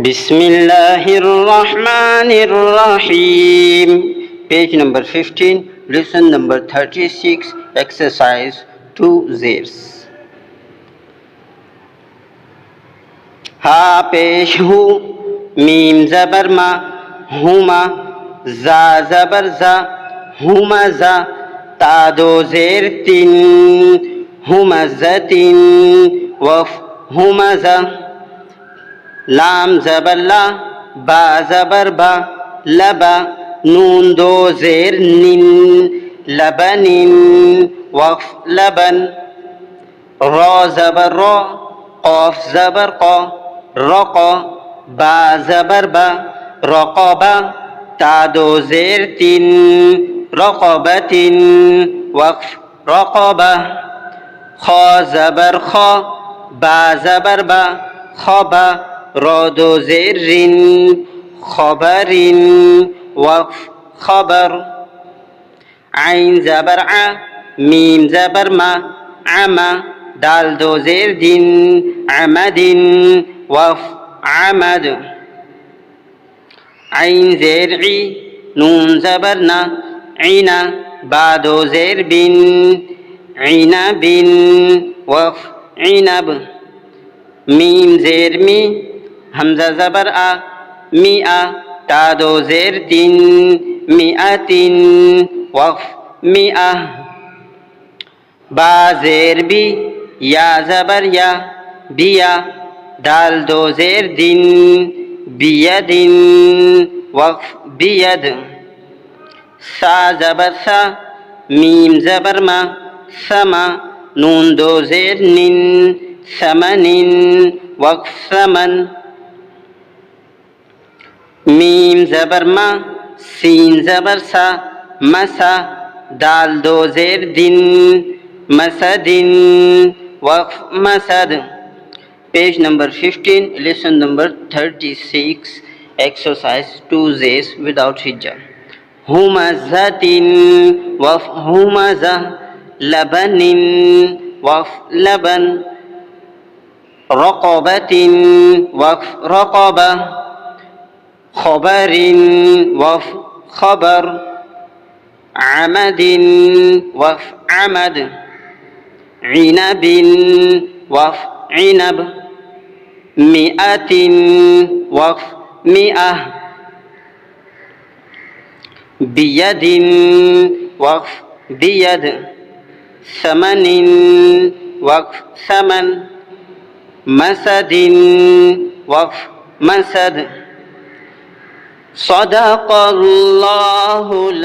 Bismillahirrahmanirrahim. Page number 15, lesson number 36, exercise 2 Zers. हा पेश who, meme जबर मा, हुमा, जा जबर जा, हुमा जा, ता दो जेर तीन, हुमज़तिन, वफ हुमज़ा, लाम जबर ला, बा जबर बा, लबा, नून दो जेर निन, लबनिन, वफ लबन, रो जबर रो, कौफ जबर को, रको, बा जबर बा, रक़बा, ता दो जेर तीन, रक़बतिन, वक़फ रक़बा, खो जबर खो, बा जबर बा, खबा, रो दो जेर रिन, खबरिन, वक़फ खबर, आइन जबर आ, मीम जबर मा, आमा, दाल दो जेर दिन, अमदिन, वफ़ अमद, आइन जेर ई, नून जबर ना, ईना, बा दो जेर बिन, ईना बिन, वफ़ ईनब, मीम जेर मी, हमजा जबर आ, मिआ, ता दो जेर तीन, मिआतिन, वफ़ मिआ, बा जेर बी, या जबर या, बिया, दाल दो जेर दिन, बियदिन, वक़फ बियद, सा जबर सा, मीम जबर मा, समा, नून दो जेर निन, समनिन, वक़फ समन, मीम जबर मा, सीन जबर सा, मसा, दाल दो जेर दिन, मसदिन, वक़फ मसद. Page number 15, lesson number 36, exercise 2 Zs without hijab. Humazatin, waf humaza, labanin, waf laban, raqabatin, waf raqaba, khabarin, waf khabar, amadin, waf amad, inabin, waf inab, mi'atin, waf mi'ah, biyadin, waf biyad, samanin, waf saman, masadin, waf masad. Sadaqallahul